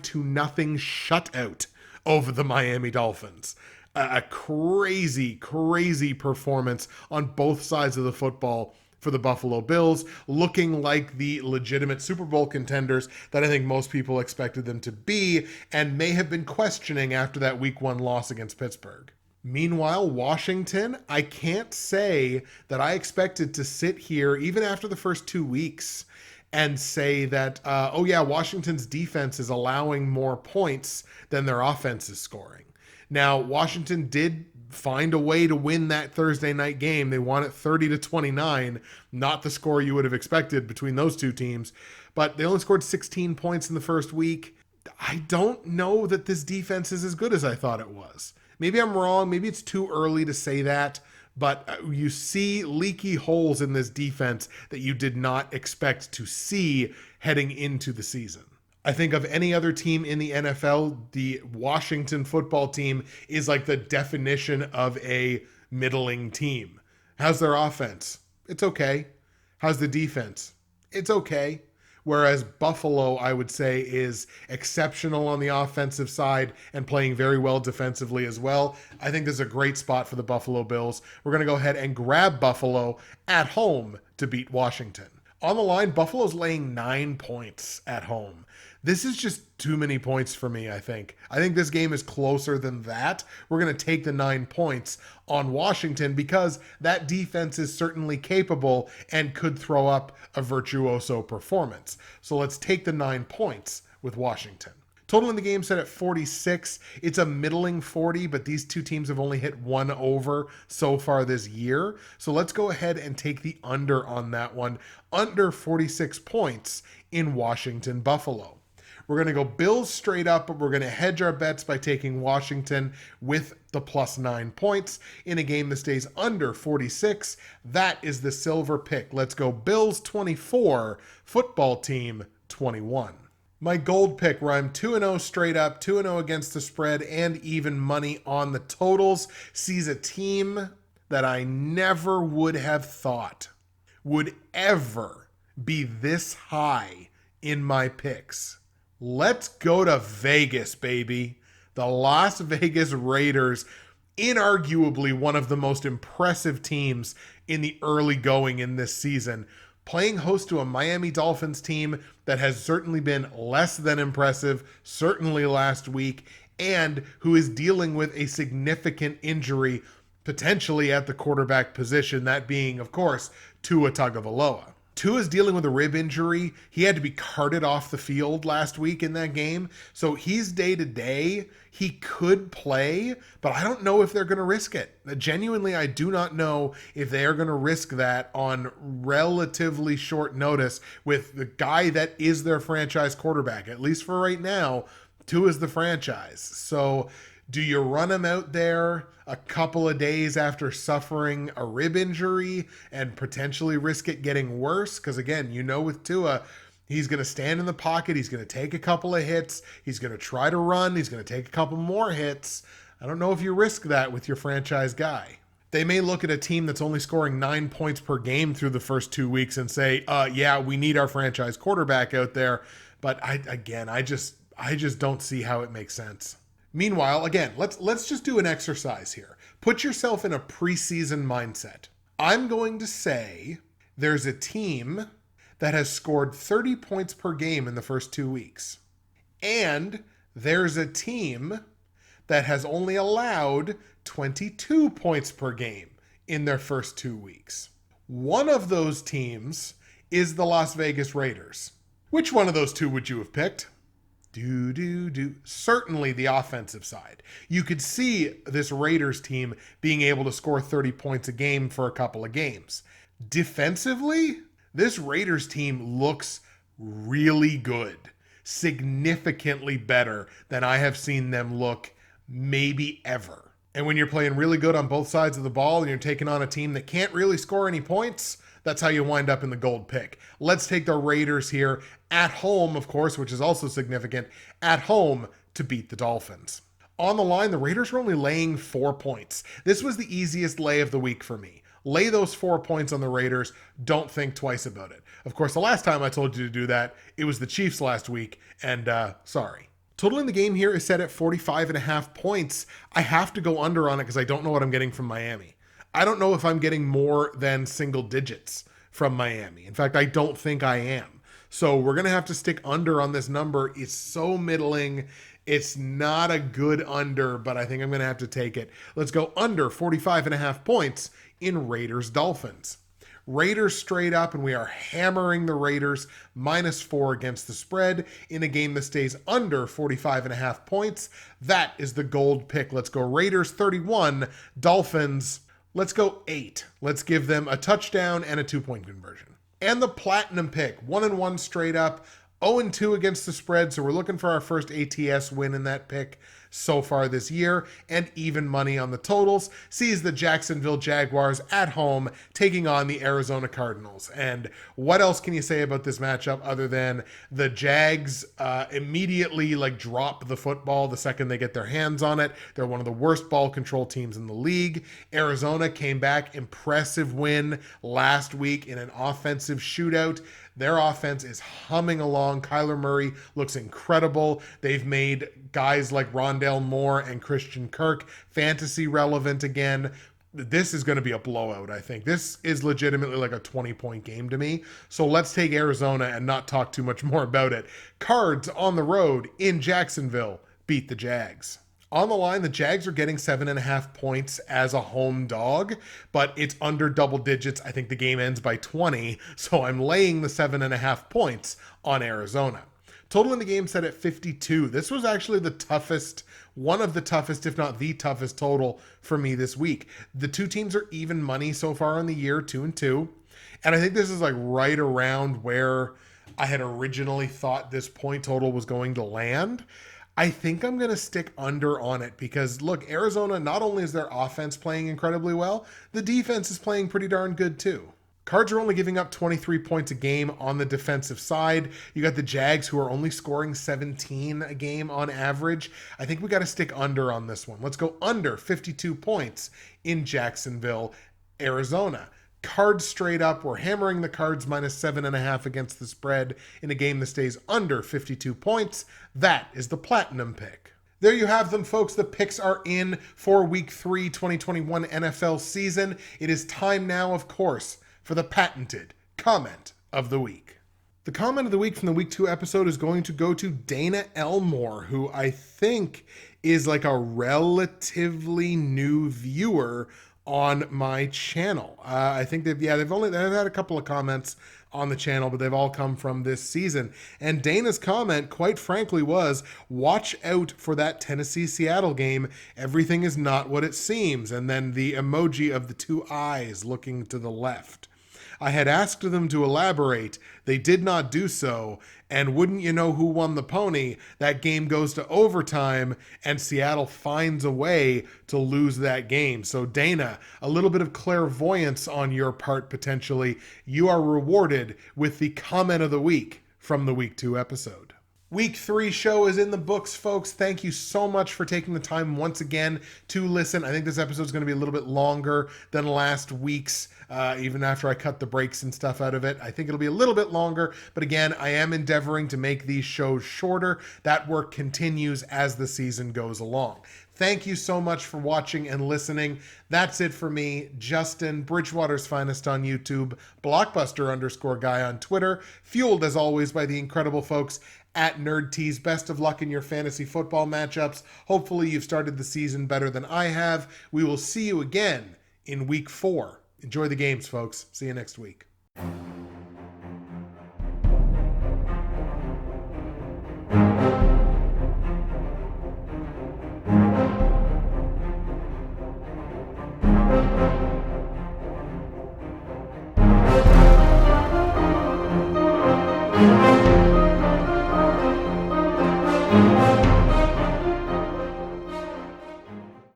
shutout over the Miami Dolphins. A crazy performance on both sides of the football for the Buffalo Bills, looking like the legitimate Super Bowl contenders that I think most people expected them to be and may have been questioning after that Week 1 loss against Pittsburgh. Meanwhile, Washington, I can't say that I expected to sit here even after the first 2 weeks and say that, Washington's defense is allowing more points than their offense is scoring. Now, Washington did find a way to win that Thursday night game. They won it 30-29, not the score you would have expected between those two teams, but they only scored 16 points in the first week. I don't know that this defense is as good as I thought it was. Maybe I'm wrong. Maybe it's too early to say that, but you see leaky holes in this defense that you did not expect to see heading into the season. I think of any other team in the NFL, the Washington football team is like the definition of a middling team. How's their offense? It's okay. How's the defense? It's okay. Whereas Buffalo, I would say, is exceptional on the offensive side and playing very well defensively as well. I think this is a great spot for the Buffalo Bills. We're going to go ahead and grab Buffalo at home to beat Washington. On the line, Buffalo's laying 9 points at home. This is just too many points for me, I think. I think this game is closer than that. We're going to take the 9 points on Washington because that defense is certainly capable and could throw up a virtuoso performance. So let's take the 9 points with Washington. Total in the game set at 46. It's a middling 40, but these two teams have only hit one over so far this year. So let's go ahead and take the under on that one. Under 46 points in Washington, Buffalo. We're going to go Bills straight up, but we're going to hedge our bets by taking Washington with the plus 9 points in a game that stays under 46. That is the silver pick. Let's go Bills 24, football team 21. My gold pick, where I'm 2-0 straight up, 2-0 against the spread, and even money on the totals, sees a team that I never would have thought would ever be this high in my picks. Let's go to Vegas, baby. The Las Vegas Raiders, inarguably one of the most impressive teams in the early going in this season, playing host to a Miami Dolphins team that has certainly been less than impressive, certainly last week, and who is dealing with a significant injury, potentially at the quarterback position, that being, of course, Tua Tagovailoa. Tua's dealing with a rib injury. He had to be carted off the field last week in that game. So he's day-to-day. He could play, but I don't know if they're going to risk it. Genuinely, I do not know if they are going to risk that on relatively short notice with the guy that is their franchise quarterback. At least for right now, Tua's the franchise. So do you run him out there a couple of days after suffering a rib injury and potentially risk it getting worse? Because again, with Tua, he's going to stand in the pocket. He's going to take a couple of hits. He's going to try to run. He's going to take a couple more hits. I don't know if you risk that with your franchise guy. They may look at a team that's only scoring 9 points per game through the first 2 weeks and say, we need our franchise quarterback out there. But I just don't see how it makes sense. Meanwhile, again, let's just do an exercise here. Put yourself in a preseason mindset. I'm going to say there's a team that has scored 30 points per game in the first 2 weeks. And there's a team that has only allowed 22 points per game in their first 2 weeks. One of those teams is the Las Vegas Raiders. Which one of those two would you have picked? Certainly the offensive side. You could see this Raiders team being able to score 30 points a game for a couple of games. Defensively, this Raiders team looks really good. Significantly better than I have seen them look maybe ever. And when you're playing really good on both sides of the ball and you're taking on a team that can't really score any points, that's how you wind up in the gold pick. Let's take the Raiders here at home, of course, which is also significant, at home to beat the Dolphins. On the line, the Raiders were only laying 4 points. This was the easiest lay of the week for me. Lay those 4 points on the Raiders. Don't think twice about it. Of course, the last time I told you to do that, it was the Chiefs last week, and sorry. Total in the game here is set at 45.5 points. I have to go under on it because I don't know what I'm getting from Miami. I don't know if I'm getting more than single digits from Miami. In fact, I don't think I am. So we're going to have to stick under on this number. It's so middling. It's not a good under, but I think I'm going to have to take it. Let's go under 45.5 points in Raiders-Dolphins. Raiders straight up, and we are hammering the Raiders -4 against the spread in a game that stays under 45.5 points. That is the gold pick. Let's go Raiders 31, Dolphins, let's go 8. Let's give them a touchdown and a 2-point conversion. And the platinum pick, 1-1 straight up, 0-2 against the spread, so we're looking for our first ATS win in that pick so far this year, and even money on the totals sees the Jacksonville Jaguars at home taking on the Arizona Cardinals. And what else can you say about this matchup other than the Jags immediately drop the football the second they get their hands on it. They're one of the worst ball control teams in the league. Arizona came back, impressive win last week in an offensive shootout. Their offense is humming along. Kyler Murray looks incredible. They've made guys like Rondale Moore and Christian Kirk fantasy relevant again. This is going to be a blowout, I think. This is legitimately like a 20-point game to me. So let's take Arizona and not talk too much more about it. Cards on the road in Jacksonville beat the Jags. On the line, the Jags are getting 7.5 points as a home dog, but it's under double digits. I think the game ends by 20, so I'm laying the 7.5 points on Arizona. Total in the game set at 52. This was actually the toughest, one of the toughest, if not the toughest total for me this week. The two teams are even money so far in the year, 2-2. And I think this is right around where I had originally thought this point total was going to land. I think I'm going to stick under on it because, look, Arizona, not only is their offense playing incredibly well, the defense is playing pretty darn good too. Cards are only giving up 23 points a game on the defensive side. You got the Jags, who are only scoring 17 a game on average. I think we got to stick under on this one. Let's go under 52 points in Jacksonville, Arizona. Cards straight up. We're hammering the Cards -7.5 against the spread in a game that stays under 52 points. That is the platinum pick. There you have them, folks. The picks are in for Week 3 2021 NFL season. It is time now, of course, for the patented comment of the week. The comment of the week from the Week 2 episode is going to go to Dana Elmore, who I think is a relatively new viewer on my channel. I think they've had a couple of comments on the channel, but they've all come from this season. And Dana's comment, quite frankly, was, watch out for that Tennessee-Seattle game. Everything is not what it seems. And then the emoji of the two eyes looking to the left. I had asked them to elaborate. They did not do so. And wouldn't you know who won the pony? That game goes to overtime, and Seattle finds a way to lose that game. So Dana, a little bit of clairvoyance on your part potentially. You are rewarded with the comment of the week from the Week 2 episode. Week 3 show is in the books, folks. Thank you so much for taking the time once again to listen. I think this episode is going to be a little bit longer than last week's, even after I cut the breaks and stuff out of it. I think it'll be a little bit longer, but again, I am endeavoring to make these shows shorter. That work continues as the season goes along. Thank you so much for watching and listening. That's it for me, Justin, Bridgewater's Finest on YouTube, Blockbuster_guy on Twitter, fueled as always by the incredible folks at NerdTees. Best of luck in your fantasy football matchups. Hopefully you've started the season better than I have. We will see you again in Week 4. Enjoy the games, folks. See you next week.